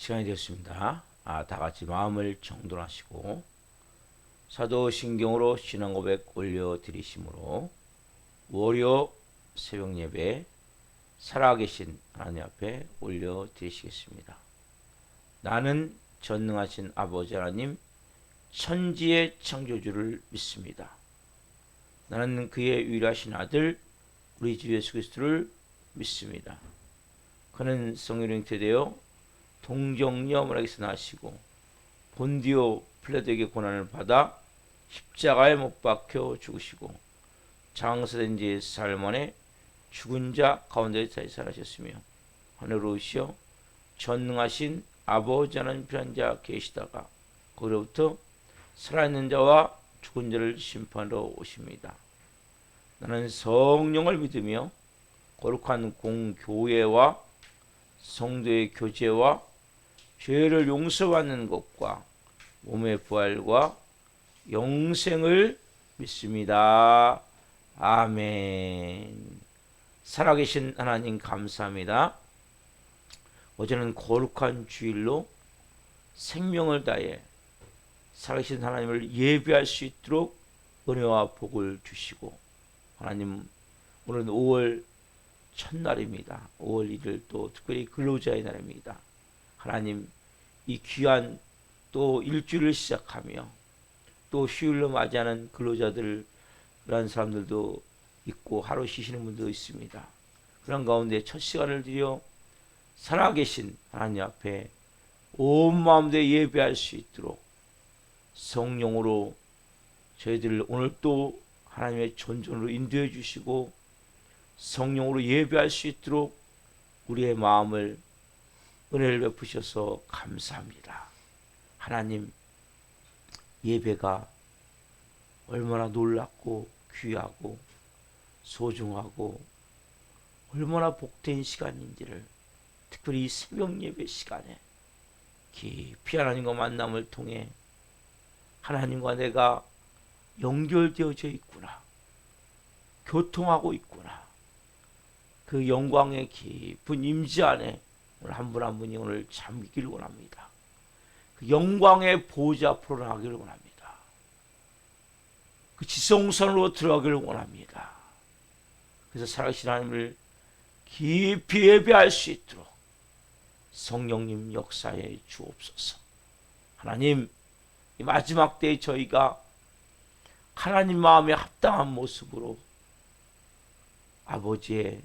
시간이 되었습니다. 다 같이 마음을 정돈하시고 사도신경으로 신앙고백 올려드리심으로 월요 새벽 예배 살아계신 하나님 앞에 올려드리시겠습니다. 나는 전능하신 아버지 하나님 천지의 창조주를 믿습니다. 나는 그의 유일하신 아들 우리 주 예수 그리스도를 믿습니다. 그는 성령에 잉태되어 동정녀 마리아에게서 나시고 본디오 필라도에게 고난을 받아 십자가에 못 박혀 죽으시고 장사된 지 사흘 만에 죽은 자 가운데 다시 살아셨으며 하늘로 오시어 전능하신 아버지 하나님 필요한 자 계시다가 거기로부터 살아있는 자와 죽은 자를 심판하러 오십니다. 나는 성령을 믿으며 거룩한 공교회와 성도의 교제와 죄를 용서받는 것과 몸의 부활과 영생을 믿습니다. 아멘. 살아계신 하나님 감사합니다. 어제는 거룩한 주일로 생명을 다해 살아계신 하나님을 예배할 수 있도록 은혜와 복을 주시고, 하나님 오늘은 5월 첫날입니다. 5월 1일 또 특별히 근로자의 날입니다. 하나님 이 귀한 또 일주일을 시작하며 또 휴일로 맞이하는 근로자들, 그런 사람들도 있고 하루 쉬시는 분도 있습니다. 그런 가운데 첫 시간을 들여 살아계신 하나님 앞에 온 마음으로 예배할 수 있도록 성령으로 저희들을 오늘 또 하나님의 존존으로 인도해 주시고 성령으로 예배할 수 있도록 우리의 마음을 은혜를 베푸셔서 감사합니다. 하나님, 예배가 얼마나 놀랍고 귀하고 소중하고 얼마나 복된 시간인지를 특별히 이 새벽 예배 시간에 깊이 하나님과 만남을 통해 하나님과 내가 연결되어져 있구나, 교통하고 있구나, 그 영광의 깊은 임재 안에 오늘 한 분 한 분이 오늘 잠기길 원합니다. 그 영광의 보좌 앞으로 나가기를 원합니다. 그 지성선으로 들어가기를 원합니다. 그래서 살아계신 하나님을 깊이 예배할 수 있도록 성령님 역사에 주옵소서. 하나님, 이 마지막 때에 저희가 하나님 마음에 합당한 모습으로 아버지의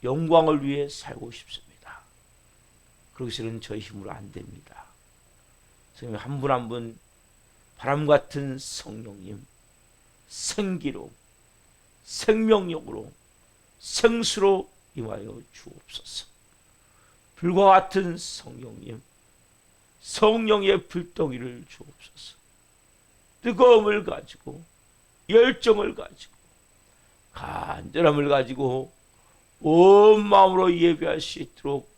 영광을 위해 살고 싶습니다. 그러기서는 저희 힘으로 안 됩니다. 성령 한 분 한 분 바람 같은 성령님 생기로 생명력으로 생수로 임하여 주옵소서. 불과 같은 성령님 성령의 불덩이를 주옵소서. 뜨거움을 가지고 열정을 가지고 간절함을 가지고 온 마음으로 예배할 수 있도록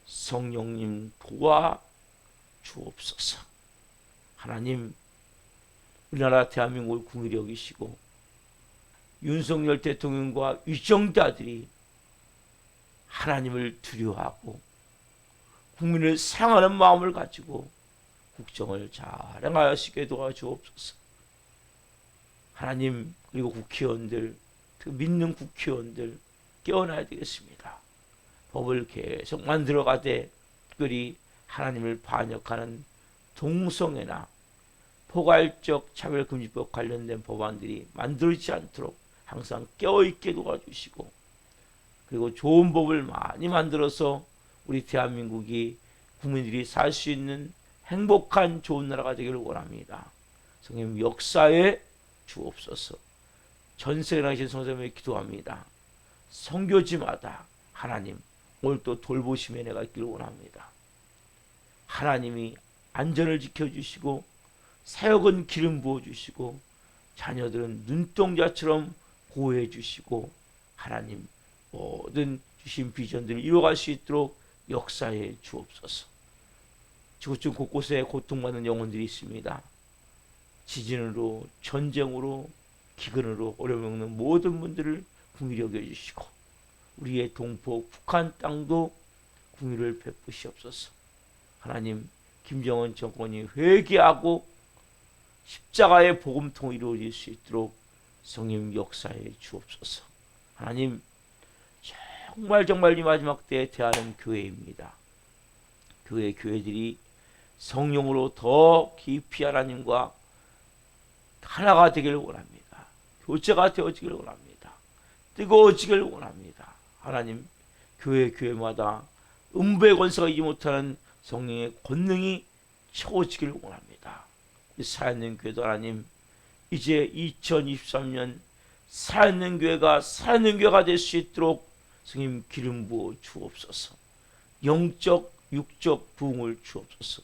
성령님 도와 주옵소서. 하나님, 우리나라 대한민국을 긍휼히 여기시고 윤석열 대통령과 위정자들이 하나님을 두려워하고 국민을 사랑하는 마음을 가지고 국정을 잘 행하시게 도와주옵소서. 하나님, 그리고 국회의원들, 믿는 국회의원들 깨어나야 되겠습니다. 법을 계속 만들어가되 특별히 하나님을 반역하는 동성애나 포괄적 차별금지법 관련된 법안들이 만들어지지 않도록 항상 깨어있게 도와주시고, 그리고 좋은 법을 많이 만들어서 우리 대한민국이 국민들이 살 수 있는 행복한 좋은 나라가 되기를 원합니다. 성령 역사에 주옵소서. 전 세계에 계신 성도님을 기도합니다. 선교지마다 하나님 오늘 또 돌보심의 은혜가 있기를 원합니다. 하나님이 안전을 지켜주시고 사역은 기름 부어주시고 자녀들은 눈동자처럼 보호해 주시고 하나님 모든 주신 비전들을 이루어갈 수 있도록 역사해 주옵소서. 지구촌 곳곳에 고통받는 영혼들이 있습니다. 지진으로 전쟁으로 기근으로 어려움 겪는 모든 분들을 긍휼히 여겨주시고 우리의 동포 북한 땅도 긍휼을 베푸시옵소서. 하나님 김정은 정권이 회개하고 십자가의 복음통이 이루어질 수 있도록 성령 역사에 주옵소서. 하나님 정말 이 마지막 때에 대하는 교회입니다. 교회들이 성령으로 더 깊이 하나님과 하나가 되기를 원합니다. 교제가 되어지기를 원합니다. 뜨거워지기를 원합니다. 하나님 교회마다 음부의 권세가 이기 못하는 성령의 권능이 채워지기를 원합니다. 우리 살아있는 교회도 하나님 이제 2023년 살아있는 교회가 될 수 있도록 성님 기름 부어 주옵소서. 영적 육적 부흥을 주옵소서.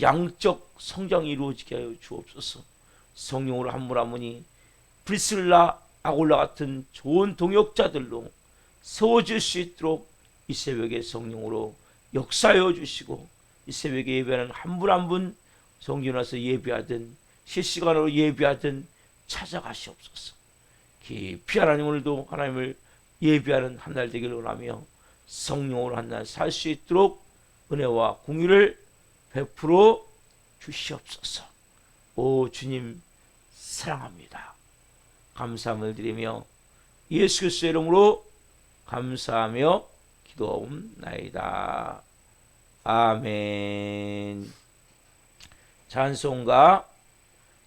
양적 성장이 이루어지게 하여 주옵소서. 성령으로 한 분 한 분이 브리슬라 아골라 같은 좋은 동역자들로 세워질 수 있도록 이 새벽에 성령으로 역사하여 주시고, 이 새벽에 예배하는 한 분 한 분 성전 와서 예배하든 실시간으로 예배하든 찾아가시옵소서. 깊이 하나님 오늘도 하나님을 예배하는 한 날 되기를 원하며 성령으로 한 날 살 수 있도록 은혜와 공유를 베풀어 주시옵소서. 오 주님 사랑합니다. 감사함을 드리며 예수 그리스도의 이름으로 감사하며 기도하옵나이다. 아멘. 찬송가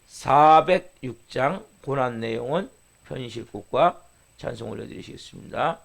406장 고난 내용은 편의실곡과 찬송 올려드리시겠습니다.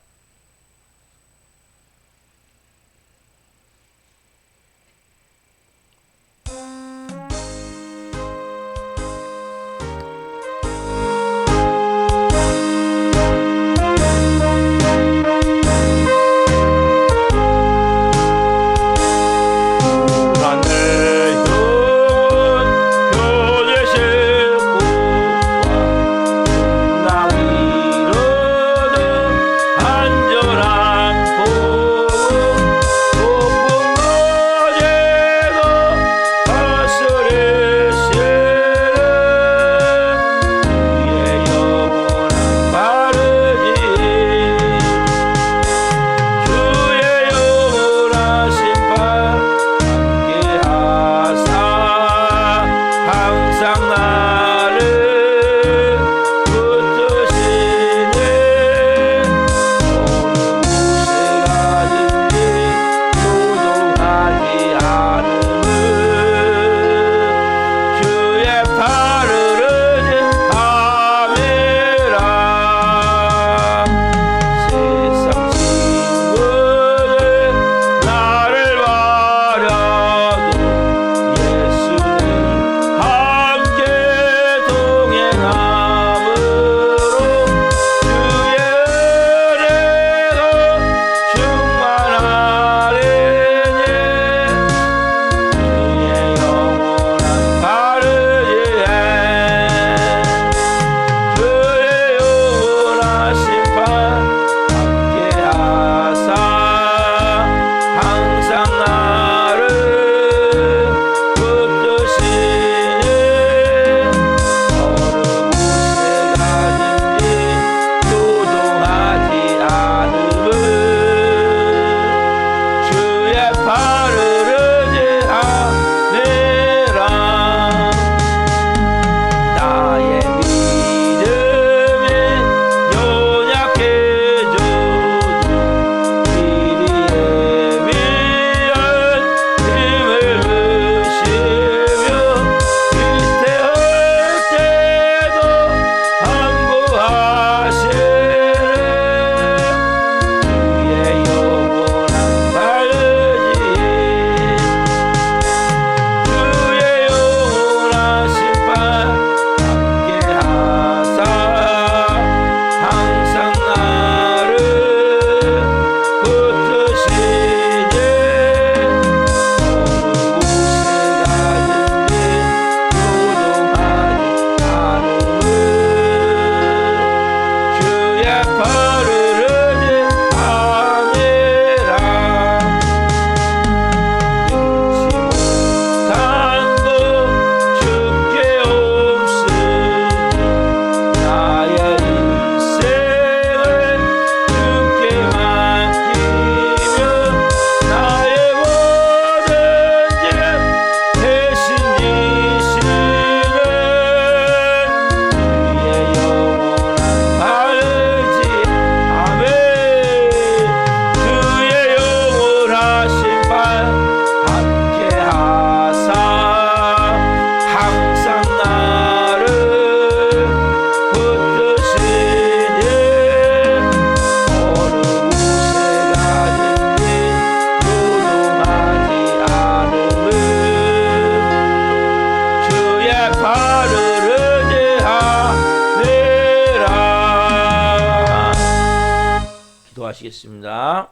기도하시겠습니다.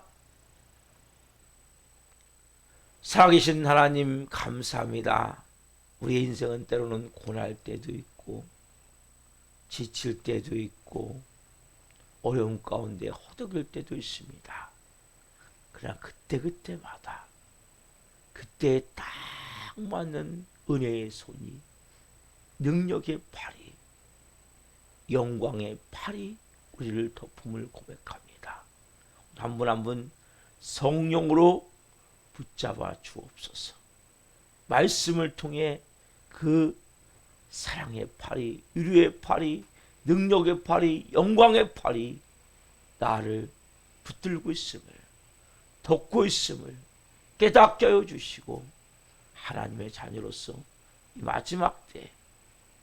살아계신 하나님 감사합니다. 우리의 인생은 때로는 고날 때도 있고 지칠 때도 있고 어려움 가운데 허덕일 때도 있습니다. 그러나 그때그때마다 그때에 딱 맞는 은혜의 손이, 능력의 팔이, 영광의 팔이 우리를 덮음을 고백합니다. 한 분 한 분 성령으로 붙잡아 주옵소서. 말씀을 통해 그 사랑의 팔이, 위로의 팔이, 능력의 팔이, 영광의 팔이 나를 붙들고 있음을, 덮고 있음을 깨닫게 하여 주시고 하나님의 자녀로서 이 마지막 때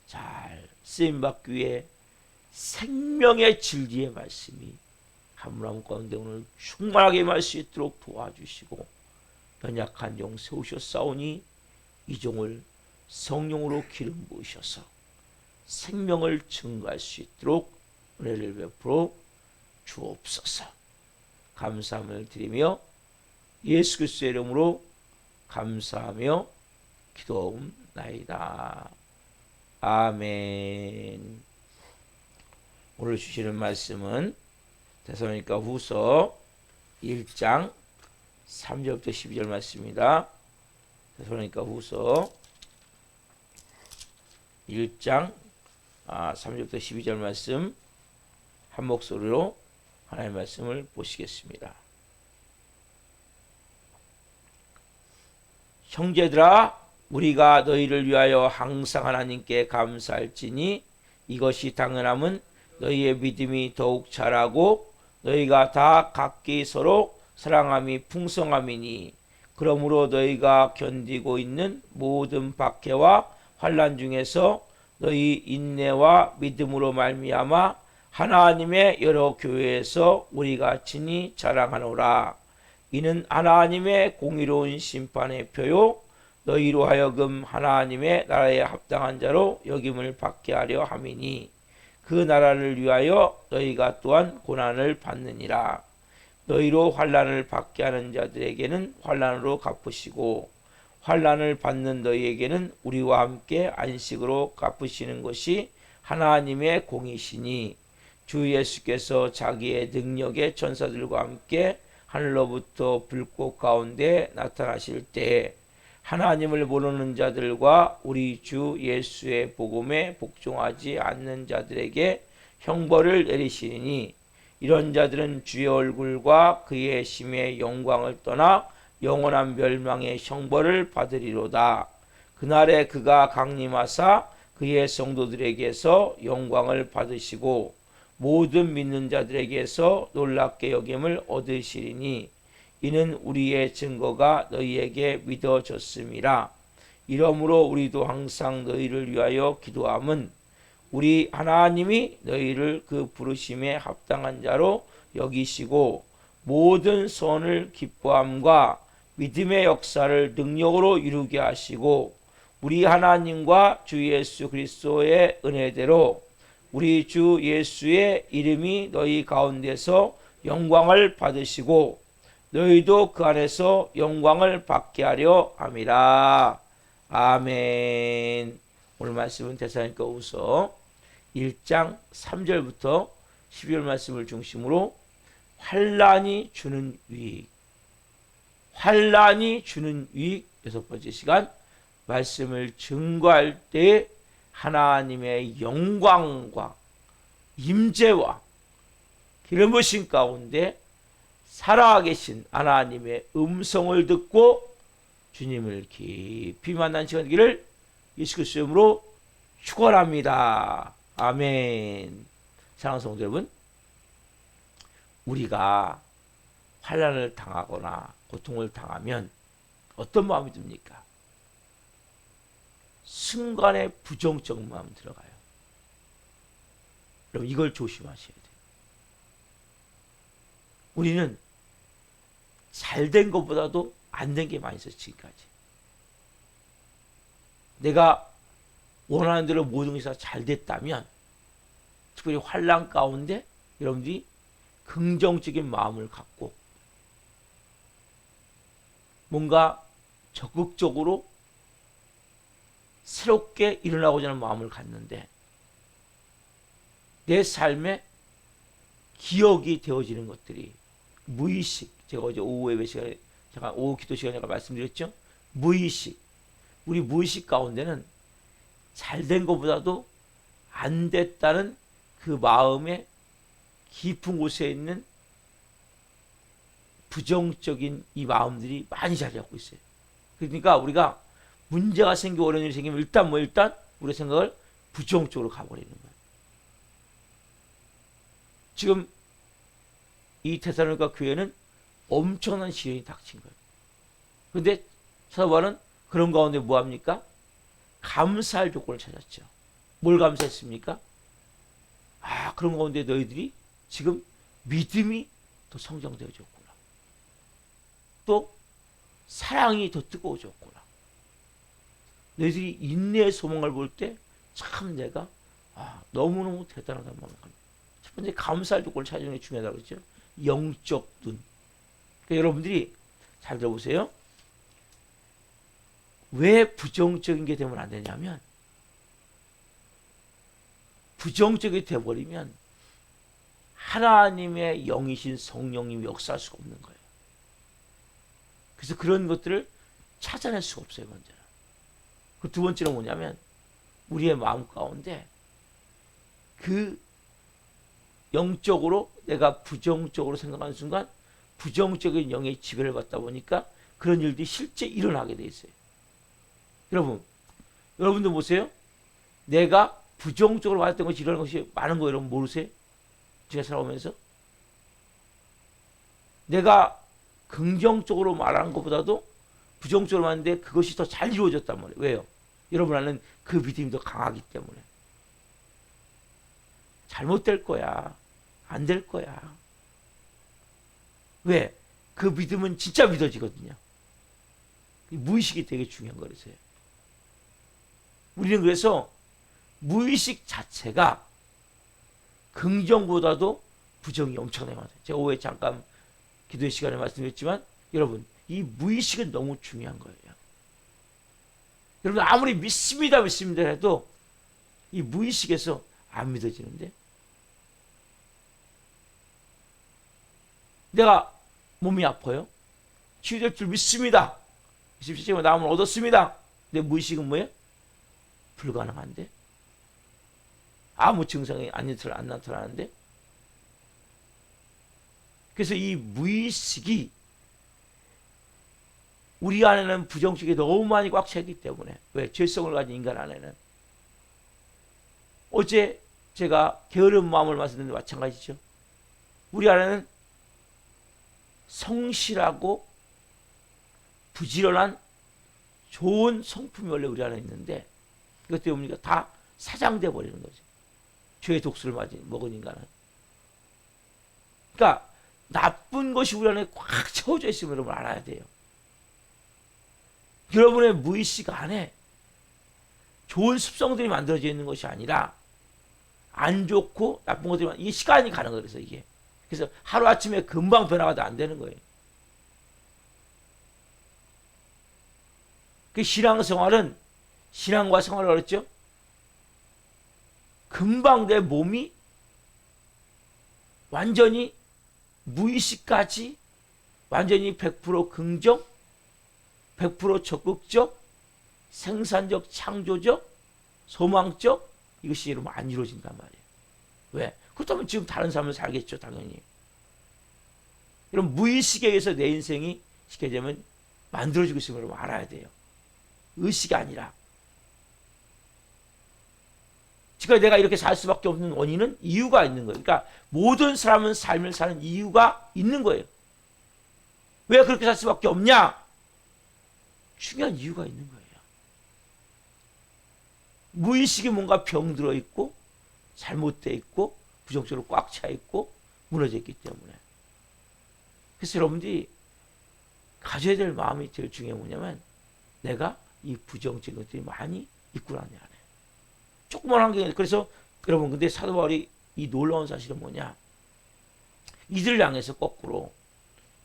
잘 쓰임받기 위해 생명의 진리의 말씀이 한 분 한 분 가운데 오늘 충만하게 임할 수 있도록 도와주시고, 연약한 영 세우셨사오니 이 종을 성령으로 기름 부으셔서 생명을 증거할 수 있도록 은혜를 베풀어 주옵소서. 감사함을 드리며 예수 그리스도의 이름으로 감사하며 기도하옵나이다. 아멘. 오늘 주시는 말씀은 데살로니가 후서 1장 3절부터 12절 말씀입니다. 데살로니가 후서 1장 3절부터 12절 말씀 한 목소리로 하나님의 말씀을 보시겠습니다. 형제들아, 우리가 너희를 위하여 항상 하나님께 감사할지니 이것이 당연함은 너희의 믿음이 더욱 자라고 너희가 다 각기 서로 사랑함이 풍성함이니, 그러므로 너희가 견디고 있는 모든 박해와 환난 중에서 너희 인내와 믿음으로 말미암아 하나님의 여러 교회에서 우리가 친히 자랑하노라. 이는 하나님의 공의로운 심판의 표요 너희로 하여금 하나님의 나라에 합당한 자로 여김을 받게 하려 함이니, 그 나라를 위하여 너희가 또한 고난을 받느니라. 너희로 환난을 받게 하는 자들에게는 환난으로 갚으시고 환난을 받는 너희에게는 우리와 함께 안식으로 갚으시는 것이 하나님의 공이시니, 주 예수께서 자기의 능력의 천사들과 함께 하늘로부터 불꽃 가운데 나타나실 때에 하나님을 모르는 자들과 우리 주 예수의 복음에 복종하지 않는 자들에게 형벌을 내리시니, 이런 자들은 주의 얼굴과 그의 심의 영광을 떠나 영원한 멸망의 형벌을 받으리로다. 그날에 그가 강림하사 그의 성도들에게서 영광을 받으시고 모든 믿는 자들에게서 놀랍게 여김을 얻으시리니, 이는 우리의 증거가 너희에게 믿어졌음이라. 이러므로 우리도 항상 너희를 위하여 기도함은 우리 하나님이 너희를 그 부르심에 합당한 자로 여기시고 모든 소원을 기뻐함과 믿음의 역사를 능력으로 이루게 하시고, 우리 하나님과 주 예수 그리스도의 은혜대로 우리 주 예수의 이름이 너희 가운데서 영광을 받으시고 너희도 그 안에서 영광을 받게 하려 함이라. 아멘. 오늘 말씀은 데살로니가 후서 1장 3절부터 12절 말씀을 중심으로 환난이 주는 유익, 환난이 주는 유익, 6번째 시간 말씀을 증거할 때 하나님의 영광과 임재와 기름 부으심 가운데 살아계신 하나님의 음성을 듣고 주님을 깊이 만난 시간 되기를 예수 그리스도의 이름으로 축원합니다. 아멘. 사랑하는 성도 여러분, 우리가 환난을 당하거나 고통을 당하면 어떤 마음이 듭니까? 순간의 부정적 마음 들어가요. 여러분, 이걸 조심하셔야 돼요. 우리는 잘된 것보다도 안 된 게 많이 있어요. 지금까지 내가 원하는 대로 모든 것이 잘 됐다면, 특별히 환난 가운데 여러분들이 긍정적인 마음을 갖고 뭔가 적극적으로 새롭게 일어나고자 하는 마음을 갖는데 내 삶에 기억이 되어지는 것들이 무의식, 제가 어제 오후 예배 시간에 잠깐 오후 기도 시간에 말씀드렸죠. 무의식, 우리 무의식 가운데는 잘된 것보다도 안 됐다는 그 마음의 깊은 곳에 있는 부정적인 이 마음들이 많이 자리 잡고 있어요. 그러니까 우리가 문제가 생기고 어려운 일이 생기면 일단 우리 생각을 부정적으로 가버리는 거예요. 지금 이 데살로니가 교회는 엄청난 시련이 닥친 거예요. 그런데 사도 바울은 그런 가운데 뭐합니까? 감사할 조건을 찾았죠. 뭘 감사했습니까? 그런 가운데 너희들이 지금 믿음이 더 성장되어졌구나. 또 사랑이 더 뜨거워졌구나. 너희들이 인내의 소망을 볼 때 참 내가 너무너무 대단하다는 마음을 합니다. 첫 번째 감사할 조건을 찾는 게 중요하다고 그랬죠. 영적 눈. 그러니까 여러분들이 잘 들어보세요. 왜 부정적인 게 되면 안 되냐면 부정적이 돼버리면 하나님의 영이신 성령님이 역사할 수가 없는 거예요. 그래서 그런 것들을 찾아낼 수가 없어요. 먼저는. 그 두 번째는 뭐냐면 우리의 마음 가운데 그 영적으로 내가 부정적으로 생각하는 순간 부정적인 영의 지배를 받다 보니까 그런 일들이 실제 일어나게 돼 있어요. 여러분들 보세요. 내가 부정적으로 받았던 것이 일어나는 것이 많은 거 여러분 모르세요? 제가 살아오면서 내가 긍정적으로 말하는 것보다도 부정적으로 말하는데 그것이 더 잘 이루어졌단 말이에요. 왜요? 여러분 안에는 그 믿음이 더 강하기 때문에. 잘못될 거야. 안 될 거야. 왜? 그 믿음은 진짜 믿어지거든요. 무의식이 되게 중요한 거라서요. 우리는 그래서 무의식 자체가 긍정보다도 부정이 엄청나게 많아요. 제가 오후에 잠깐 기도의 시간에 말씀드렸지만 여러분 이 무의식은 너무 중요한 거예요. 여러분 아무리 믿습니다 해도 이 무의식에서 안 믿어지는데 내가 몸이 아파요. 치유될 줄 믿습니다. 27시간 나음을 얻었습니다. 내 무의식은 뭐예요? 불가능한데 아무 증상이 안 나타나는데 그래서 이 무의식이 우리 안에는 부정식이 너무 많이 꽉 차 있기 때문에 왜? 죄성을 가진 인간 안에는 어제 제가 게으른 마음을 말씀드렸는데 마찬가지죠. 우리 안에는 성실하고 부지런한 좋은 성품이 원래 우리 안에 있는데 이것 때문에 우리가 다 사장돼 버리는 거죠. 죄의 독수를 먹은 인간은. 그러니까 나쁜 것이 우리 안에 꽉 채워져 있음을 여러분 알아야 돼요. 여러분의 무의식 안에 좋은 습성들이 만들어져 있는 것이 아니라 안 좋고 나쁜 것들만 이게 시간이 가는 거예요. 이게. 그래서 하루아침에 금방 변화가 안 되는 거예요. 그 신앙생활은 신앙과 생활을 그랬죠. 금방 내 몸이 완전히 무의식까지 완전히 100% 긍정, 100% 적극적, 생산적, 창조적, 소망적 이것이 여러분 안 이루어진단 말이에요. 왜? 그렇다면 지금 다른 삶을 살겠죠, 당연히. 여러분 무의식에 의해서 내 인생이 쉽게 되면 만들어지고 있음을 여러분 알아야 돼요. 의식이 아니라. 지금 내가 이렇게 살 수밖에 없는 원인은 이유가 있는 거예요. 그러니까 모든 사람은 삶을 사는 이유가 있는 거예요. 왜 그렇게 살 수밖에 없냐? 중요한 이유가 있는 거예요. 무의식이 뭔가 병들어 있고 잘못되어 있고 부정적으로 꽉 차 있고 무너져 있기 때문에. 그래서 여러분들이 가져야 될 마음이 제일 중요한 뭐냐면 내가 이 부정적인 것들이 많이 있구나 내 안에. 조그만 환경에. 그래서 여러분 근데 사도 바울이 이 놀라운 사실은 뭐냐? 이들을 향해서 거꾸로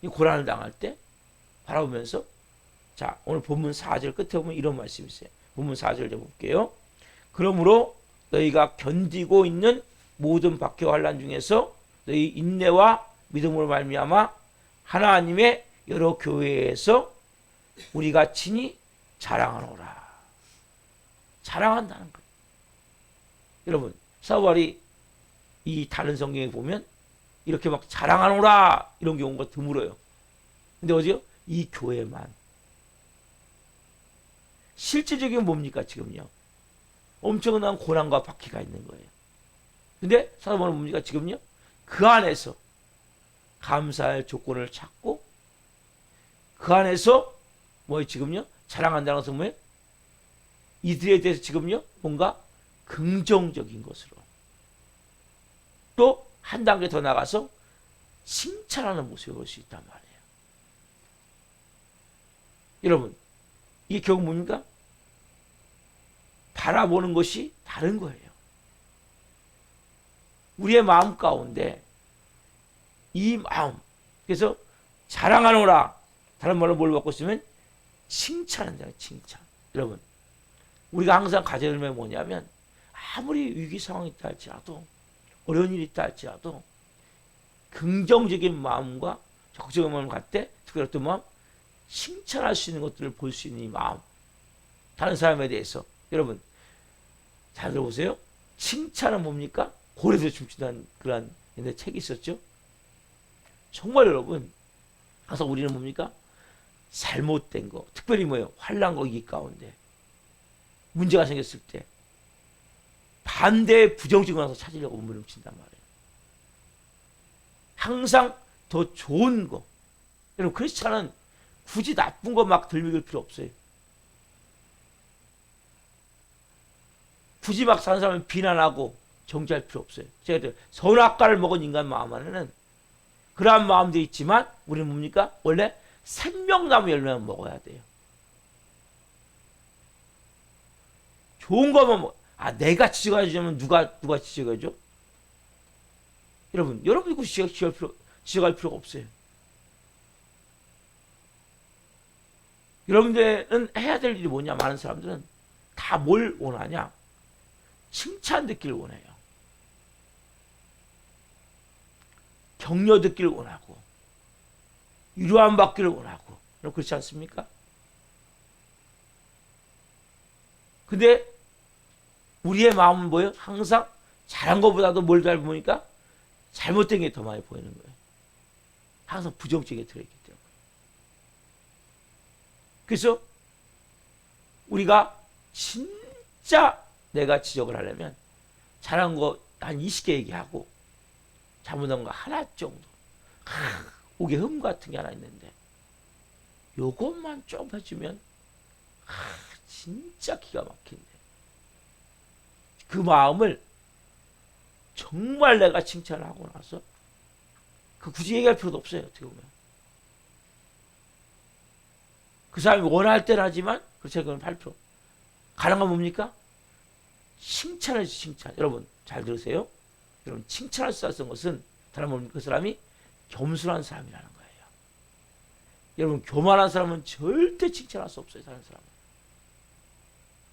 이 고난을 당할 때 바라보면서, 자, 오늘 본문 4절 끝에 보면 이런 말씀이 있어요. 본문 4절 좀 볼게요. 그러므로 너희가 견디고 있는 모든 박해와 환난 중에서 너희 인내와 믿음으로 말미암아 하나님의 여러 교회에서 우리가 친히 자랑하노라. 자랑한다는 거예요. 여러분, 사도 바울이 이 다른 성경에 보면 이렇게 막 자랑하노라 이런 경우가 드물어요. 근데 어디요? 이 교회만. 실제적인 뭡니까 지금요? 엄청난 고난과 박해가 있는 거예요. 근데 사도 바울은 뭡니까 지금요? 그 안에서 감사할 조건을 찾고 그 안에서 뭐 지금요? 자랑한다는 것은 뭐예요? 이들에 대해서 지금요? 뭔가 긍정적인 것으로 또 한 단계 더 나가서 칭찬하는 모습을 볼 수 있단 말이에요. 여러분, 이게 결국 뭡니까? 바라보는 것이 다른 거예요. 우리의 마음 가운데 이 마음, 그래서 자랑하노라, 다른 말로 뭘 받고 있으면 칭찬한다. 칭찬. 여러분, 우리가 항상 가져야 될 게 뭐냐면 아무리 위기 상황이 있다 할지라도 어려운 일이 있다 할지라도 긍정적인 마음과 적극적인 마음을 갖을 때 특별히 어떤 마음? 칭찬할 수 있는 것들을 볼 수 있는 이 마음. 다른 사람에 대해서. 여러분, 잘 들어보세요. 칭찬은 뭡니까? 고래도 춤춘다는 그런 옛날 책이 있었죠. 정말 여러분, 항상 우리는 뭡니까? 잘못된 거, 특별히 뭐예요? 환난과 위기 가운데 문제가 생겼을 때 반대의 부정적인 와서 찾으려고 몸부림친단 말이에요. 항상 더 좋은 거. 여러분, 크리스찬은 굳이 나쁜 거 막 들먹일 필요 없어요. 굳이 막 사는 사람을 비난하고 정죄할 필요 없어요. 제가 선악과를 먹은 인간 마음 안에는 그러한 마음도 있지만 우리는 뭡니까? 원래 생명나무 열매만 먹어야 돼요. 좋은 거만 먹. 내가 지적해 주면 누가 지적해 줘? 여러분, 여러분이 지적할 필요가 없어요. 여러분들은 해야 될 일이 뭐냐? 많은 사람들은 다 뭘 원하냐? 칭찬 듣기를 원해요. 격려 듣기를 원하고 위로함 받기를 원하고. 그렇지 않습니까? 근데 우리의 마음은 뭐예요? 항상 잘한 것보다도 뭘 잘 보니까 잘못된 게 더 많이 보이는 거예요. 항상 부정적인 게 들어있기 때문에. 그래서 우리가 진짜 내가 지적을 하려면 잘한 거 한 20개 얘기하고 잘못한 거 하나 정도. 옥에 흠 같은 게 하나 있는데 요것만 좀 해주면 진짜 기가 막힌데. 그 마음을 정말 내가 칭찬하고 나서 굳이 얘기할 필요도 없어요. 어떻게 보면 그 사람이 원할 때는 하지만 그렇지 않으면 할 필요. 가능한 뭡니까? 칭찬해야지. 칭찬. 여러분 잘 들으세요. 여러분, 칭찬할 수 있는 것은 다른 뭡니까? 그 사람이 겸손한 사람이라는 거예요. 여러분, 교만한 사람은 절대 칭찬할 수 없어요.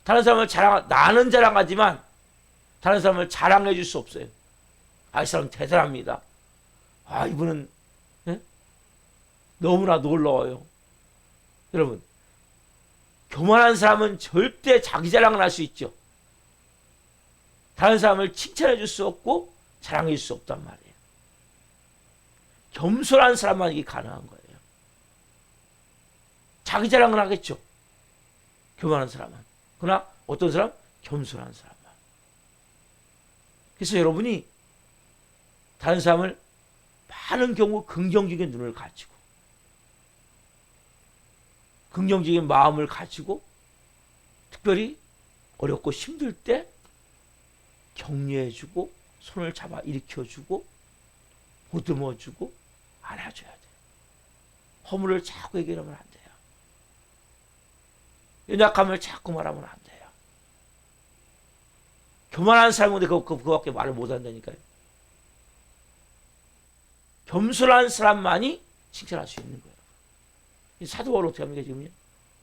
다른 사람을 나는 자랑하지만 다른 사람을 자랑해 줄 수 없어요. 이 사람 대단합니다. 이분은 너무나 놀라워요. 여러분, 교만한 사람은 절대 자기 자랑을 할 수 있죠. 다른 사람을 칭찬해 줄 수 없고 자랑해 줄 수 없단 말이에요. 겸손한 사람만 이게 가능한 거예요. 자기 자랑을 하겠죠. 교만한 사람은. 그러나 어떤 사람? 겸손한 사람만. 그래서 여러분이 다른 사람을 많은 경우 긍정적인 눈을 가지고 긍정적인 마음을 가지고 특별히 어렵고 힘들 때 격려해주고 손을 잡아 일으켜주고 보듬어주고 안아줘야 돼요. 허물을 자꾸 얘기하면 안 돼요. 연약함을 자꾸 말하면 안 돼요. 교만한 사람인데 그거밖에 말을 못 한다니까요. 겸손한 사람만이 칭찬할 수 있는 거예요. 이 사도 바울은 어떻게 합니까 지금요?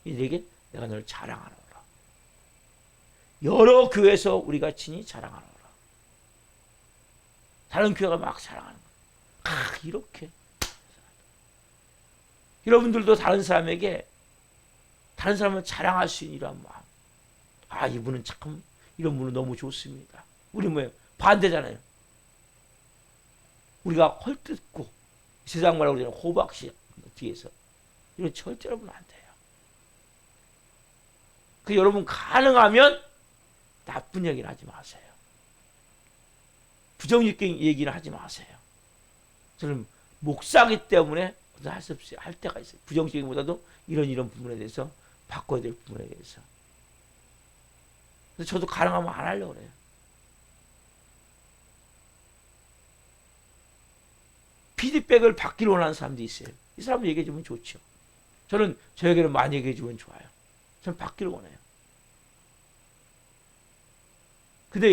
이들에게 내가 너를 자랑하노라. 여러 교회에서 우리가 친히 자랑하노라. 다른 교회가 막 자랑하는 거예요. 이렇게 여러분들도 다른 사람에게 다른 사람을 자랑할 수 있는 이러한 마음. 이분은 참 이런 분은 너무 좋습니다. 우리 뭐예요? 반대잖아요. 우리가 헐뜯고 세상 말하고 그러잖아요. 호박씨 뒤에서 이런 절대로 하면 안 돼요. 여러분 가능하면 나쁜 얘기는 하지 마세요. 부정적인 얘기는 하지 마세요. 저는 목사기 때문에 할 수 없이 할 때가 있어요. 부정적인보다도 이런 부분에 대해서 바꿔야 될 부분에 대해서. 그래서 저도 가능하면 안 하려고 그래요. 피드백을 받기를 원하는 사람도 있어요. 이 사람 얘기해 주면 좋죠. 저는 저에게는 많이 얘기해 주면 좋아요. 저는 받기를 원해요. 근데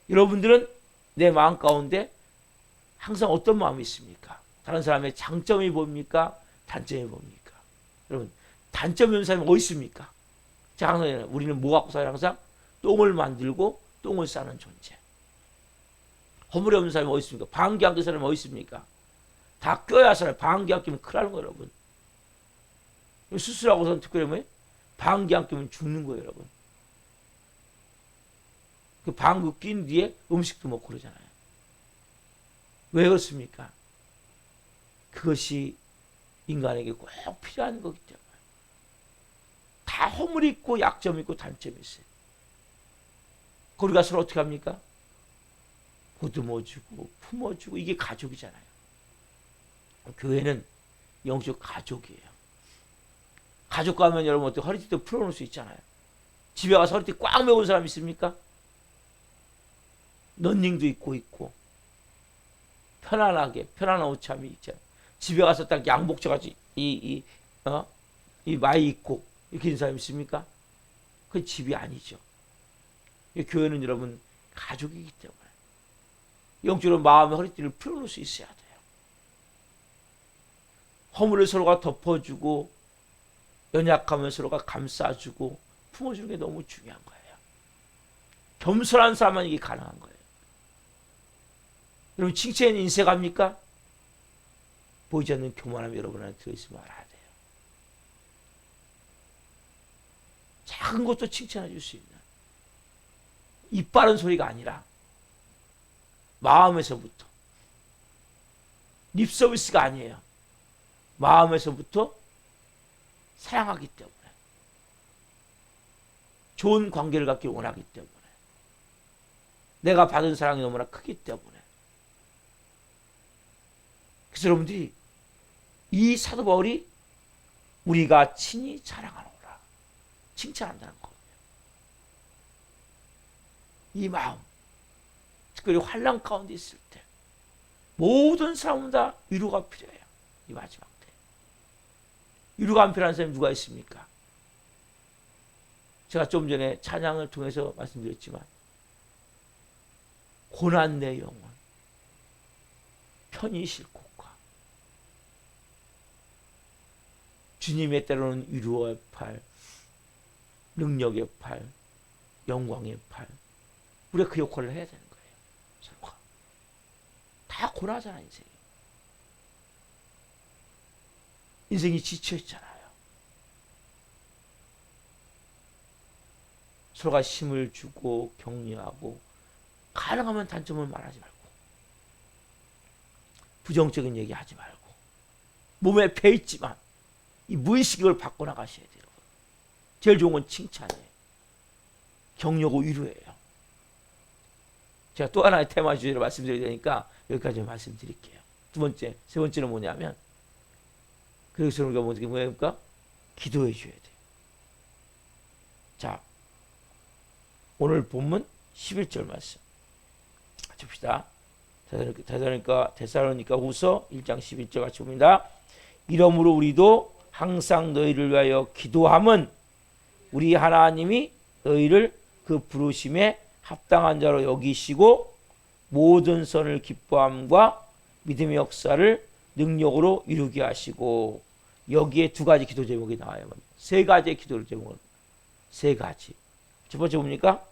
여러분들은 내 마음 가운데 항상 어떤 마음이 있습니까? 다른 사람의 장점이 뭡니까? 단점이 뭡니까? 여러분, 단점이 없는 사람이 어디 있습니까? 우리는 뭐 갖고 살아요? 항상 똥을 만들고 똥을 싸는 존재. 허물이 없는 사람이 어디 있습니까? 방귀 안 낀 사람이 어디 있습니까? 다 껴야 살아요. 방귀 안 끼면 큰일 나는 거예요, 여러분. 수술하고선 특별히 뭐예요? 방귀 안 끼면 죽는 거예요, 여러분. 그 방귀 낀 뒤에 음식도 먹고 그러잖아요. 왜 그렇습니까? 그것이 인간에게 꼭 필요한 거기 때문에. 다 허물이 있고 약점이 있고 단점이 있어요. 우리가 서로 어떻게 합니까? 보듬어주고 품어주고 이게 가족이잖아요. 교회는 영적 가족이에요. 가족 가면 여러분 어떻게 허리띠도 풀어놓을 수 있잖아요. 집에 가서 허리띠 꽉 메운 사람 있습니까? 런닝도 있고 편안하게 편안한 옷참이 있잖아요. 집에 가서 딱 양복처같이 이 마이 입고 이렇게 있는 사람 있습니까? 그건 집이 아니죠. 교회는 여러분 가족이기 때문에 영적으로 마음의 허리띠를 풀어놓을 수 있어야 돼요. 허물을 서로가 덮어주고 연약하면 서로가 감싸주고 품어주는 게 너무 중요한 거예요. 겸손한 사람만 이게 가능한 거예요. 여러분 칭찬이 인색합니까? 보이지 않는 교만함이 여러분 안에 들어있으면 알아야 돼요. 작은 것도 칭찬해 줄 수 있는 입 바른 소리가 아니라 마음에서부터 립 서비스가 아니에요. 마음에서부터 사랑하기 때문에 좋은 관계를 갖기 원하기 때문에 내가 받은 사랑이 너무나 크기 때문에 그래서 여러분들이 이 사도 바울이 우리가 친히 자랑하노라 칭찬한다는 거예요. 이 마음 특별히 환난 가운데 있을 때 모든 사람마다 위로가 필요해요. 이 마지막 때 위로가 안 필요한 사람이 누가 있습니까? 제가 좀 전에 찬양을 통해서 말씀드렸지만 고난 내 영혼 편히 쉴 곳과 주님의 때로는 위로의 팔, 능력의 팔, 영광의 팔 우리가 그 역할을 해야 되는 거예요. 서로가 다 고나잖아 인생이 지쳐있잖아요. 서로가 힘을 주고 격려하고 가능하면 단점을 말하지 말고 부정적인 얘기 하지 말고 몸에 배있지만 이 무의식을 바꿔나가셔야 돼요. 제일 좋은 건 칭찬이에요. 격려고 위로예요. 제가 또 하나의 테마 주제를 말씀드려야 되니까 여기까지 말씀드릴게요. 세 번째는 뭐냐면 그래서 우리가 어떻게 뭐합니까? 기도해 줘야 돼요. 자, 오늘 본문 11절 말씀 줍시다. 데살로니가 후서 1장 11절 같이 봅니다. 이러므로 우리도 항상 너희를 위하여 기도함은 우리 하나님이 너희를 그 부르심에 합당한 자로 여기시고 모든 선을 기뻐함과 믿음의 역사를 능력으로 이루게 하시고, 여기에 두 가지 기도 제목이 나와요. 세 가지의 기도 제목은 세 가지. 첫 번째 뭡니까?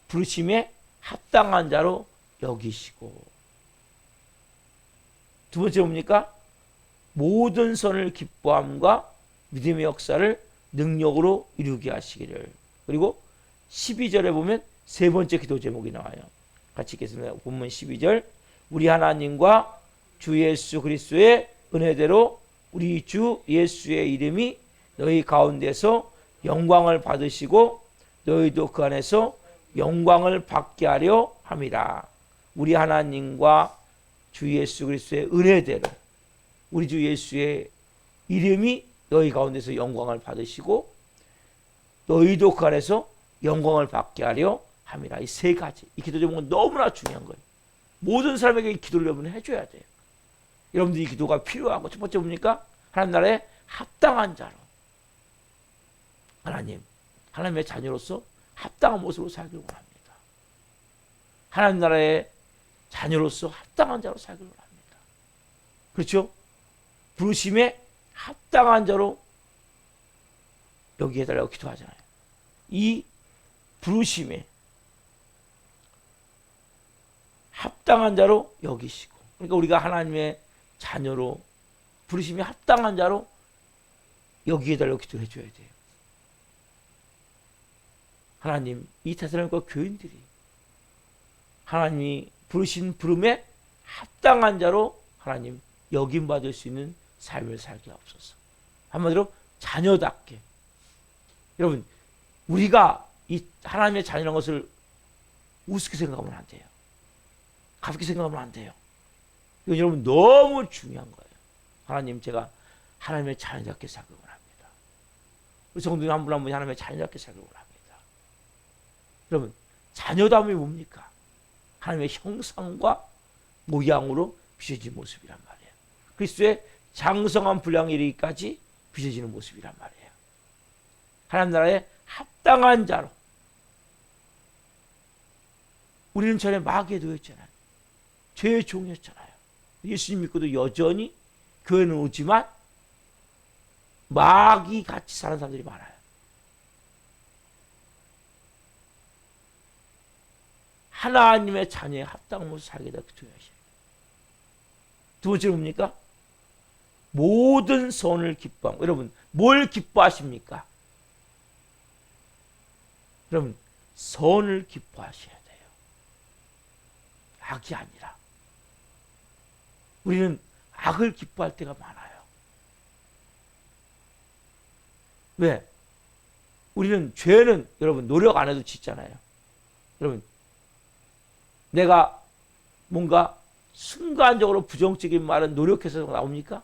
부르심에 합당한 자로 여기시고, 두 번째 뭡니까? 모든 선을 기뻐함과 믿음의 역사를 능력으로 이루게 하시기를. 그리고 12절에 보면 세 번째 기도 제목이 나와요. 같이 읽겠습니다. 본문 12절. 우리 하나님과 주 예수 그리스도의 은혜대로 우리 주 예수의 이름이 너희 가운데서 영광을 받으시고 너희도 그 안에서 영광을 받게 하려 함이라. 우리 하나님과 주 예수 그리스도의 은혜대로 우리 주 예수의 이름이 너희 가운데서 영광을 받으시고 너희도 그 안에서 영광을 받게 하려 함이라. 이 세 가지, 이 기도 제목은 너무나 중요한 거예요. 모든 사람에게 이 기도를 여러분 해줘야 돼요. 여러분들 이 기도가 필요하고, 첫 번째 뭡니까? 하나님 나라에 합당한 자로, 하나님의 자녀로서 합당한 모습으로 살기를 원합니다. 하나님 나라의 자녀로서 합당한 자로 살기를 원합니다. 그렇죠? 부르심에 합당한 자로 여기 해달라고 기도하잖아요. 이 부르심에 합당한 자로 여기시고, 그러니까 우리가 하나님의 자녀로 부르심에 합당한 자로 여기에 달라고 기도해 줘야 돼요. 하나님, 이 테살로니가 교인들이 하나님이 부르신 부름에 합당한 자로 하나님 여김 받을 수 있는 삶을 살게 하옵소서. 한마디로 자녀답게. 여러분, 우리가 이 하나님의 자녀라는 것을 우습게 생각하면 안 돼요. 가볍게 생각하면 안 돼요. 이건 여러분 너무 중요한 거예요. 하나님, 제가 하나님의 자녀답게 살기를 원합니다. 우리 성도님 한 분 한 분이 하나님의 자녀답게 살기를 원합니다. 여러분, 자녀다움이 뭡니까? 하나님의 형상과 모양으로 빚어진 모습이란 말이에요. 그리스도의 장성한 분량에 이르기까지 빚어지는 모습이란 말이에요. 하나님 나라에 합당한 자로. 우리는 전에 마귀에 놓였잖아요. 죄의 종이었잖아요. 예수님 믿고도 여전히 교회는 오지만 마귀 같이 사는 사람들이 많아요. 하나님의 자녀에 합당한 모습 살게 다 기도하셔요. 두 번째로 뭡니까? 모든 선을 기뻐하고. 여러분, 뭘 기뻐하십니까? 여러분, 선을 기뻐하셔야 돼요. 악이 아니라. 우리는 악을 기뻐할 때가 많아요. 왜? 우리는 죄는 여러분 노력 안 해도 짓잖아요. 여러분, 내가 뭔가 순간적으로 부정적인 말은 노력해서 나옵니까?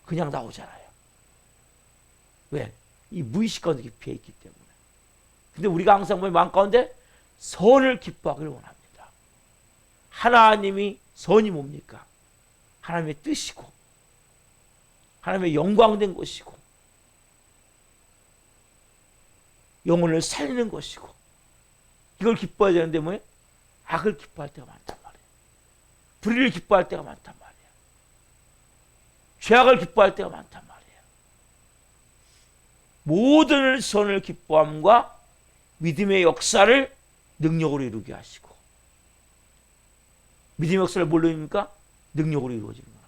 그냥 나오잖아요. 왜? 이 무의식 가운데 비어 있기 때문에. 근데 우리가 항상 보면 마음 가운데 선을 기뻐하기를 원합니다. 하나님이 선이 뭡니까? 하나님의 뜻이고 하나님의 영광된 것이고 영혼을 살리는 것이고, 이걸 기뻐해야 되는데 뭐예요? 악을 기뻐할 때가 많단 말이에요. 불의를 기뻐할 때가 많단 말이에요. 죄악을 기뻐할 때가 많단 말이에요. 모든 선을 기뻐함과 믿음의 역사를 능력으로 이루게 하시고, 믿음의 역사를 뭘로 이룹니까? 능력으로 이루어지는 거야.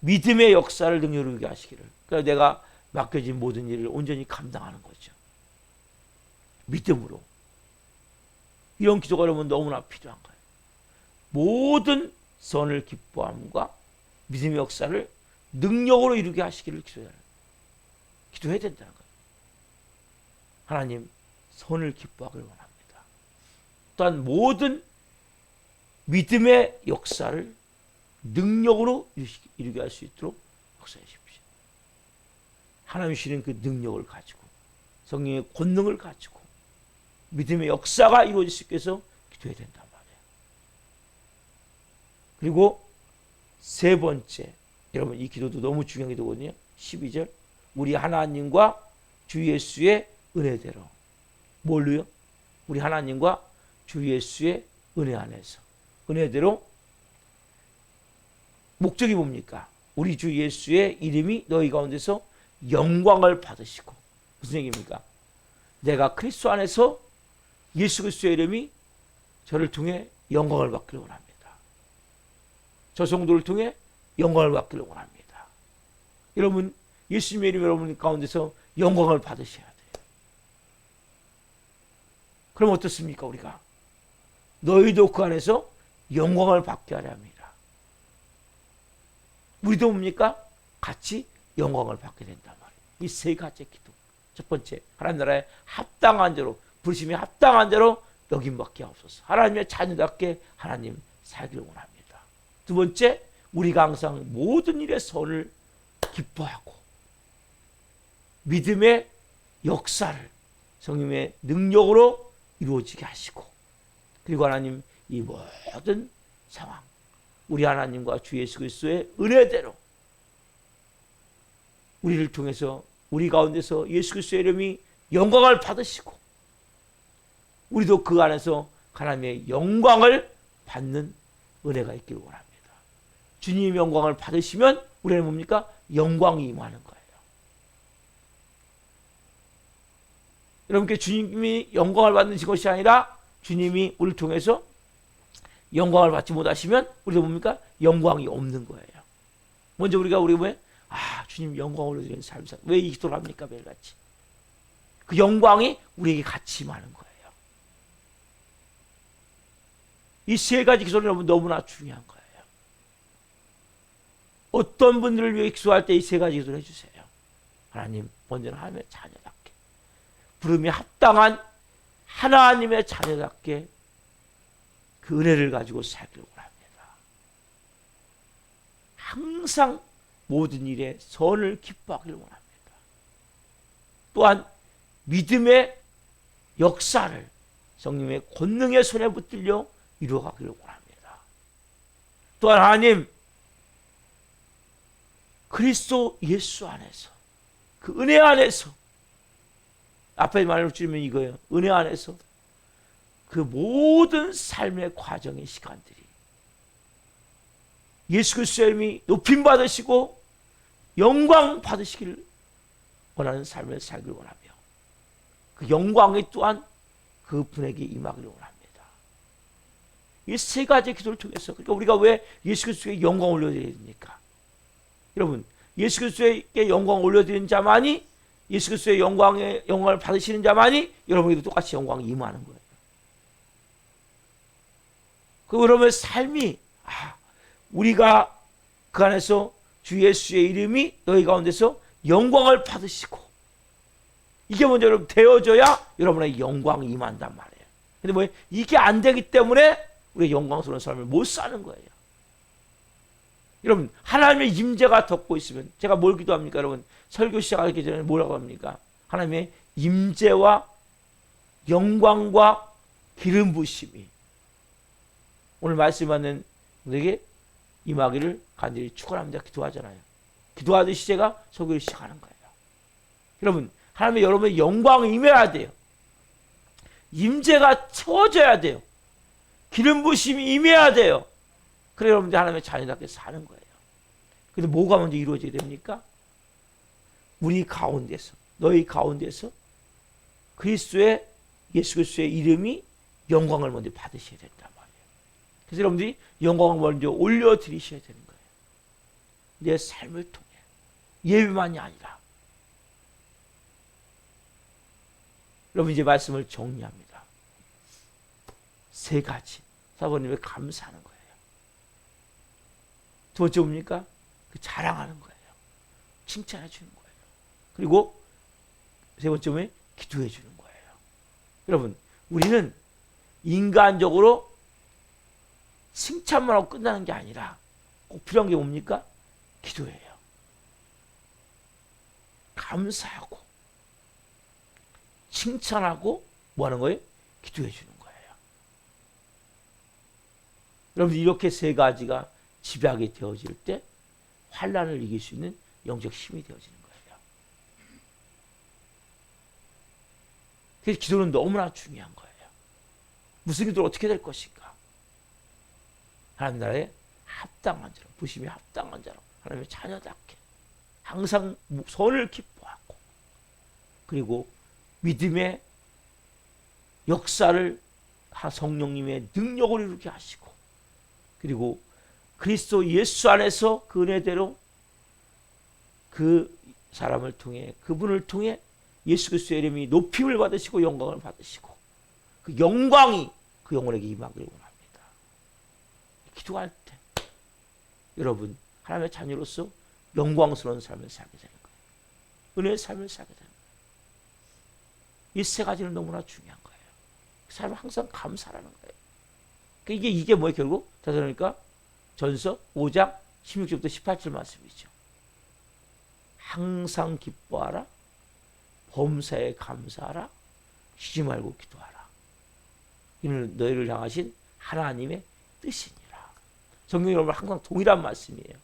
믿음의 역사를 능력으로 이루게 하시기를. 그러니까 내가 맡겨진 모든 일을 온전히 감당하는 거죠. 믿음으로. 이런 기도가 여러분 너무나 필요한 거예요. 모든 선을 기뻐함과 믿음의 역사를 능력으로 이루게 하시기를 기도해야 된다는 거예요. 하나님, 선을 기뻐하기를 원합니다. 또한 모든 믿음의 역사를 능력으로 이루게 할 수 있도록 역사해 주십시오. 하나님 주시는 그 능력을 가지고, 성령의 권능을 가지고 믿음의 역사가 이루어질 수 있게 해서 기도해야 된단 말이에요. 그리고 세 번째, 여러분 이 기도도 너무 중요한 기도거든요. 12절. 우리 하나님과 주 예수의 은혜대로. 뭘로요? 우리 하나님과 주 예수의 은혜 안에서. 은혜대로 목적이 뭡니까? 우리 주 예수의 이름이 너희 가운데서 영광을 받으시고. 무슨 얘기입니까? 내가 그리스도 안에서 예수 그리스도의 이름이 저를 통해 영광을 받기를 원합니다. 저 성도를 통해 영광을 받기를 원합니다. 여러분, 예수님의 이름 여러분 가운데서 영광을 받으셔야 돼요. 그럼 어떻습니까? 우리가 너희도 그 안에서 영광을 받게 하려 합니다. 우리도 뭡니까? 같이 영광을 받게 된단 말이에요. 이 세 가지 기도. 첫 번째, 하나님 나라에 합당한 대로, 부르심에 합당한 대로 여김받게 하옵소서. 하나님의 자녀답게 하나님 살기를 원합니다. 두 번째, 우리가 항상 모든 일에 선을 기뻐하고 믿음의 역사를 성령의 능력으로 이루어지게 하시고, 그리고 하나님 이 모든 상황 우리 하나님과 주 예수 그리스도의 은혜대로 우리를 통해서 우리 가운데서 예수 그리스도의 이름이 영광을 받으시고 우리도 그 안에서 하나님의 영광을 받는 은혜가 있기를 원합니다. 주님 영광을 받으시면 우리는 뭡니까? 영광이 임하는 거예요. 여러분께 주님이 영광을 받는 것이 아니라 주님이 우리를 통해서 영광을 받지 못하시면 우리도 뭡니까? 영광이 없는 거예요. 먼저 우리가 왜? 주님 영광을 올려드리는 삶을 왜 이 기도를 합니까? 매일같이. 그 영광이 우리에게 같이 임하는 거예요. 이 세 가지 기도는 여러분 너무나 중요한 거예요. 어떤 분들을 위해 기도할 때 이 세 가지 기도를 해주세요. 하나님, 먼저는 하나님의 자녀답게, 부름이 합당한 하나님의 자녀답게 그 은혜를 가지고 살기를 원합니다. 항상 모든 일에 선을 기뻐하기를 원합니다. 또한 믿음의 역사를 성령의 권능의 손에 붙들려 이루어가기를 원합니다. 또한 하나님, 그리스도 예수 안에서, 그 은혜 안에서, 앞에 말을 줄이면 이거예요. 은혜 안에서 그 모든 삶의 과정의 시간들이 예수 그리스도의 이름이 높임 받으시고 영광 받으시기를 원하는 삶을 살기를 원하며, 그 영광이 또한 그 분에게 임하기를 원합니다. 이 세 가지 기도를 통해서, 그러니까 우리가 왜 예수 그리스도에게 영광을 올려드려야 됩니까? 여러분, 예수 그리스도에게 영광을 올려드리는 자만이, 예수 그리스도의 영광을 받으시는 자만이 여러분에게도 똑같이 영광이 임하는 거예요. 그러면 삶이, 우리가 그 안에서 주 예수의 이름이 너희 가운데서 영광을 받으시고, 이게 먼저 여러분 되어져야 여러분의 영광이 임한단 말이에요. 근데 이게 안 되기 때문에 우리가 영광스러운 삶을 못 사는 거예요. 여러분, 하나님의 임재가 덮고 있으면, 제가 뭘 기도합니까? 여러분, 설교 시작하기 전에 뭐라고 합니까? 하나님의 임재와 영광과 기름 부으심이 오늘 말씀 받는 우리에게 임하기를 간절히 축원합니다. 기도하잖아요. 기도하듯이 제가 설교를 시작하는 거예요. 여러분, 하나님의 여러분의 영광이 임해야 돼요. 임재가 채워져야 돼요. 기름 부으심이 임해야 돼요. 그래 여러분들 하나님의 자녀답게 사는 거예요. 근데 뭐가 먼저 이루어져야 됩니까? 우리 가운데서, 너희 가운데서 그리스도의, 예수 그리스도의 이름이 영광을 먼저 받으셔야 된단 말이에요. 그래서 여러분들이 영광을 먼저 올려드리셔야 되는 거예요. 내 삶을 통해. 예배만이 아니라. 여러분, 이제 말씀을 정리합니다. 세 가지. 사모님에 감사하는 거예요. 두 번째 뭡니까? 그 자랑하는 거예요. 칭찬해 주는 거예요. 그리고 세 번째 왜? 기도해 주는 거예요. 여러분, 우리는 인간적으로 칭찬만 하고 끝나는 게 아니라 꼭 필요한 게 뭡니까? 기도예요. 감사하고 칭찬하고 뭐 하는 거예요? 기도해 주는 거예요. 여러분, 이렇게 세 가지가 집약이 되어질 때 환난을 이길 수 있는 영적 힘이 되어지는 거예요. 그래서 기도는 너무나 중요한 거예요. 무슨 기도를 어떻게 될 것인가? 하나님 나라에 합당한 자로, 부심이 합당한 자로 하나님의 자녀답게 항상 선을 기뻐하고, 그리고 믿음의 역사를 성령님의 능력을 이루게 하시고, 그리고 그리스도 예수 안에서 그 은혜대로 그 사람을 통해, 그분을 통해 예수 그리스도의 이름이 높임을 받으시고 영광을 받으시고, 그 영광이 그 영혼에게 임하기를 원합니다. 기도할 때 여러분 하나님의 자녀로서 영광스러운 삶을 살게 되는 거예요. 은혜의 삶을 살게 되는 거예요. 이 세 가지는 너무나 중요한 거예요. 그 사람은 항상 감사라는 거예요. 이게 뭐예요? 결국 데살로니가 전서 5장 16절부터 18절 말씀이죠. 항상 기뻐하라, 범사에 감사하라, 쉬지 말고 기도하라. 이는 너희를 향하신 하나님의 뜻이니라. 성경이 여러분 항상 동일한 말씀이에요.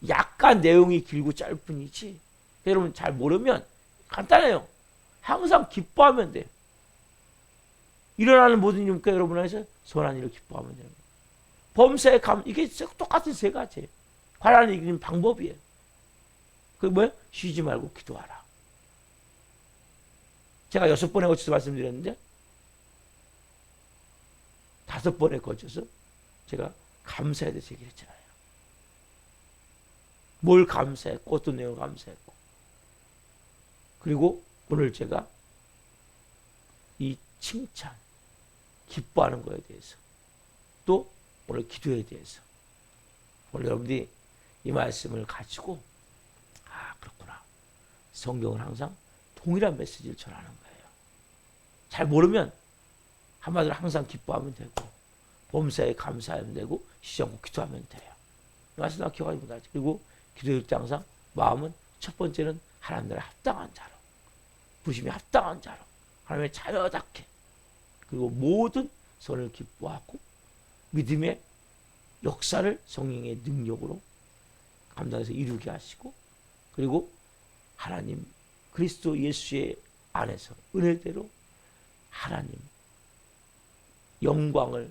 약간 내용이 길고 짧뿐이지, 여러분 잘 모르면 간단해요. 항상 기뻐하면 돼요. 일어나는 모든 일과 여러분 안에서 선한 일을 기뻐하면 돼요. 범사에 이게 똑같은 세 가지예요. 관한을 이기는 방법이에요. 그게 뭐예요? 쉬지 말고 기도하라. 제가 6번에 거쳐서 말씀드렸는데 5번에 거쳐서 제가 감사에 대해서 얘기를 했잖아요. 뭘 감사했고 어떤 내용을 감사했고, 그리고 오늘 제가 이 칭찬, 기뻐하는 거에 대해서, 또 오늘 기도에 대해서, 오늘 여러분들이 이 말씀을 가지고 그렇구나, 성경은 항상 동일한 메시지를 전하는 거예요. 잘 모르면 한마디로 항상 기뻐하면 되고, 범사에 감사하면 되고, 쉬지 않고 기도하면 돼요. 이 말씀 다 기억하지 못하죠. 그리고 기도할 때 항상 마음은 첫 번째는 하나님 나라에 합당한 자로, 부심이 합당한 자로, 하나님의 자녀답게, 그리고 모든 선을 기뻐하고 믿음의 역사를 성령의 능력으로 감당해서 이루게 하시고, 그리고 하나님 그리스도 예수의 안에서 은혜대로 하나님 영광을,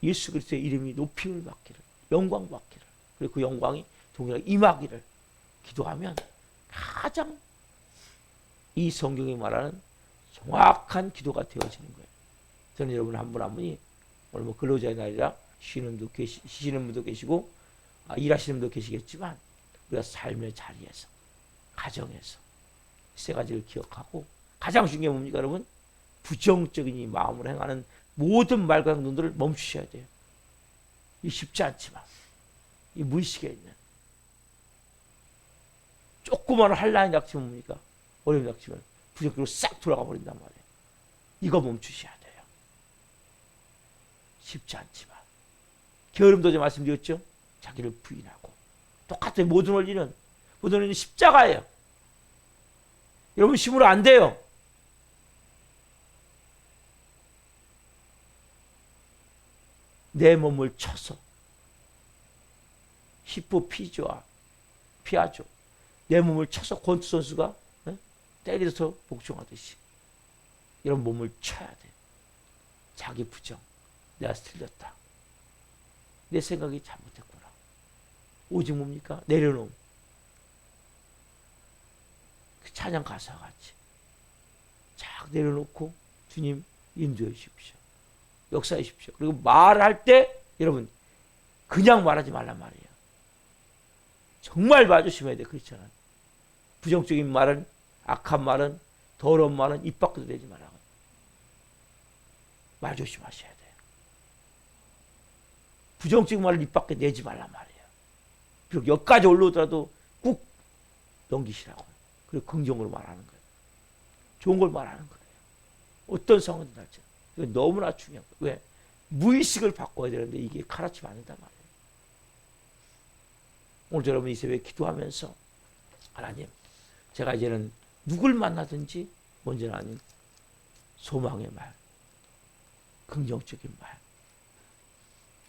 예수 그리스도의 이름이 높임을 받기를, 영광 받기를, 그리고 그 영광이 동일하게 임하기를 기도하면 가장 이 성경이 말하는 정확한 기도가 되어지는 거예요. 저는 여러분 한 분 한 분이 오늘 뭐 근로자의 날이라 쉬시는 분도 계시고 일하시는 분도 계시겠지만, 우리가 삶의 자리에서, 가정에서 세 가지를 기억하고, 가장 중요한 게 뭡니까 여러분? 부정적인 이 마음으로 행하는 모든 말과 행동들을 멈추셔야 돼요. 이 쉽지 않지만 이 무의식에 있는 조그마한 한라인 닥치면 뭡니까? 어려움 닥치면 부정적으로 싹 돌아가 버린단 말이에요. 이거 멈추셔야 돼요. 쉽지 않지만 게으름도 제 말씀드렸죠. 자기를 부인하고, 똑같아요. 모든 원리는 십자가예요. 여러분 힘으로 안 돼요. 내 몸을 쳐서 히포 피아죠. 내 몸을 쳐서 권투 선수가 때리서 복종하듯이 이런 몸을 쳐야 돼. 자기 부정, 내가 틀렸다, 내 생각이 잘못했구나. 오직 뭡니까? 내려놓음. 그 찬양 가사와 같이 쫙 내려놓고 주님 인도해 주십시오, 역사해 주십시오. 그리고 말할 때 여러분 그냥 말하지 말란 말이에요. 정말 말 조심해야 돼. 그렇잖아요. 부정적인 말은, 악한 말은, 더러운 말은 입 밖으로 내지 말라고. 말 조심하셔야 돼요. 부정적인 말을 입 밖에 내지 말란 말이에요. 비록 여기까지 올라오더라도 꾹 넘기시라고. 그리고 긍정으로 말하는 거예요. 좋은 걸 말하는 거예요. 어떤 상황이든 할지. 이건 너무나 중요한 거예요. 왜? 무의식을 바꿔야 되는데 이게 가라치면 안 된단 말이에요. 오늘 여러분 이 새벽에 기도하면서, 하나님, 제가 이제는 누굴 만나든지 먼저 하나님 소망의 말, 긍정적인 말,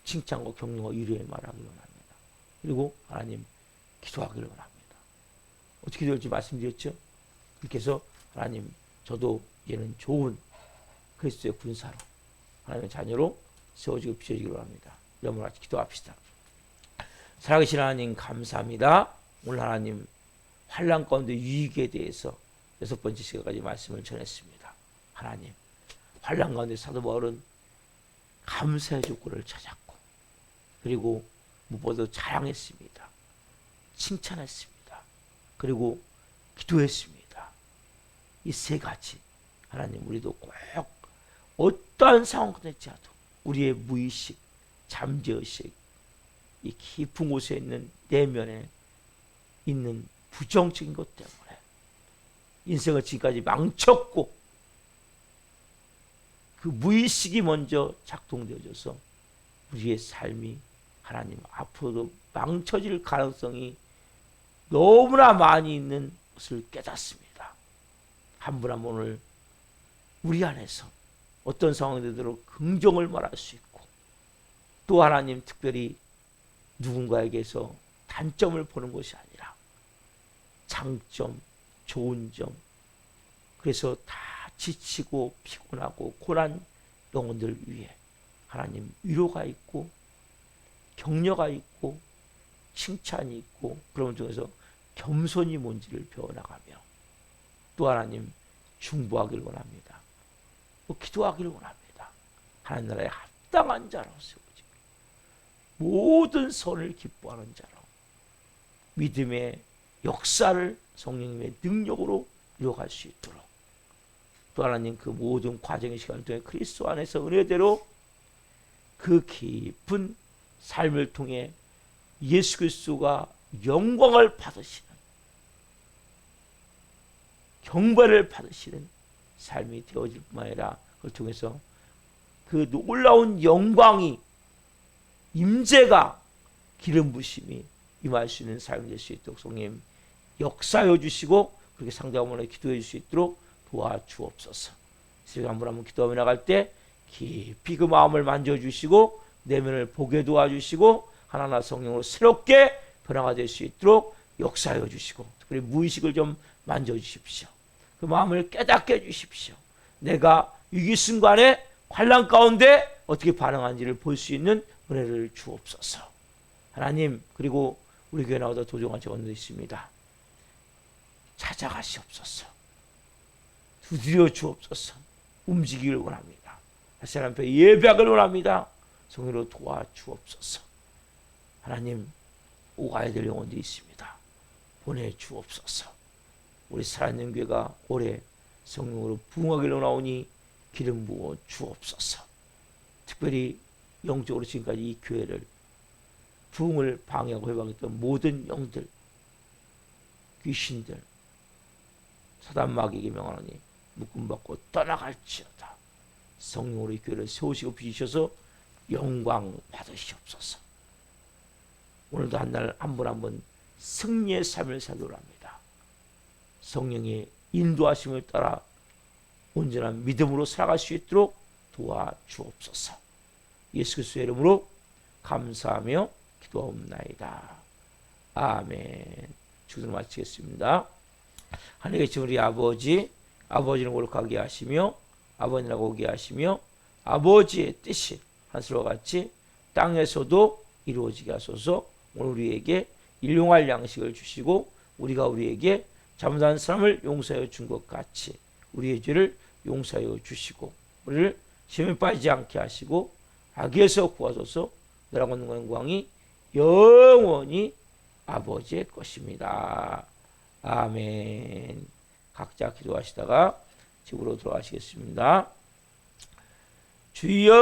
칭찬과 격려와 위로의 말을 하기를 원합니다. 그리고 하나님 기도하기를 원합니다. 어떻게 될지 말씀드렸죠? 그렇게 해서 하나님, 저도 이제는 좋은 그리스도의 군사로, 하나님의 자녀로 세워지고 비춰지기를 원합니다. 이런 말 기도합시다. 살아계신 하나님 감사합니다. 오늘 하나님 환난 가운데 유익에 대해서 6번째 시간까지 말씀을 전했습니다. 하나님 환난 가운데 사도 바울은 감사의 조건을 찾았고 그리고 무엇보다도 자랑했습니다. 칭찬했습니다. 그리고 기도했습니다. 이 세 가지 하나님 우리도 꼭 어떠한 상황이 될지라도 우리의 무의식, 잠재의식 이 깊은 곳에 있는 내면에 있는 부정적인 것 때문에 인생을 지금까지 망쳤고 그 무의식이 먼저 작동되어져서 우리의 삶이 하나님 앞으로도 망쳐질 가능성이 너무나 많이 있는 것을 깨닫습니다. 한 분 한 분 오늘 우리 안에서 어떤 상황이 되도록 긍정을 말할 수 있고 또 하나님 특별히 누군가에게서 단점을 보는 것이 아니라 장점, 좋은 점 그래서 다 지치고 피곤하고 고난 영혼들 위해 하나님 위로가 있고 격려가 있고 칭찬이 있고 그런 중에서 겸손이 뭔지를 배워나가며 또 하나님 중보하기를 원합니다. 또 기도하기를 원합니다. 하나님 나라에 합당한 자로 세워지고 모든 선을 기뻐하는 자로 믿음의 역사를 성령님의 능력으로 이루어갈 수 있도록 또 하나님 그 모든 과정의 시간 동안 그리스도 안에서 은혜대로 그 깊은 삶을 통해 예수 그리스도가 영광을 받으시는 경배를 받으시는 삶이 되어질 뿐만 아니라 그걸 통해서 그 놀라운 영광이 임재가 기름 부심이 임할 수 있는 삶이 될 수 있도록 성령 역사해 주시고 그렇게 상대방을 기도해 줄 수 있도록 도와주옵소서. 새벽 한 분 한 분 기도하며 나갈 때 깊이 그 마음을 만져주시고 내면을 보게 도와주시고 하나하나 성령으로 새롭게 변화가 될 수 있도록 역사해 주시고 특별히 무의식을 좀 만져주십시오. 그 마음을 깨닫게 해주십시오. 내가 위기 순간에 환난 가운데 어떻게 반응하는지를 볼 수 있는 은혜를 주옵소서. 하나님 그리고 우리 교회 나오다 도종한 직원도 있습니다. 찾아가시옵소서. 두드려 주옵소서. 움직이기를 원합니다. 다시 하나님 앞에 예배하기를 원합니다. 성령으로 도와주옵소서. 하나님 오가야 될 영혼도 있습니다. 보내주옵소서. 우리 살아있는 교회가 올해 성령으로 부흥하기를 원하오니 기름 부어 주옵소서. 특별히 영적으로 지금까지 이 교회를 부흥을 방해하고 회방했던 모든 영들 귀신들 사단 마귀에게 명하노니 묶음받고 떠나갈지어다. 성령으로 이 교회를 세우시고 빚으셔서 영광 받으시옵소서. 오늘도 한 날 한 분 한 분 승리의 삶을 살도록 합니다. 성령의 인도하심을 따라 온전한 믿음으로 살아갈 수 있도록 도와주옵소서. 예수 그리스도의 이름으로 감사하며 기도하옵나이다. 아멘. 주기도를 마치겠습니다. 하늘에 계신 우리 아버지, 아버지는 거룩하게 하시며 아버지라고 오게 하시며 아버지의 뜻이 하늘과 같이 땅에서도 이루어지게 하소서. 오늘 우리에게 일용할 양식을 주시고 우리가 우리에게 잘못한 사람을 용서하여 준 것 같이 우리의 죄를 용서하여 주시고 우리를 시험에 빠지지 않게 하시고 악에서 구하소서. 너라고 하는 영광이 영원히 아버지의 것입니다. 아멘. 각자 기도하시다가 집으로 돌아가시겠습니다. 주여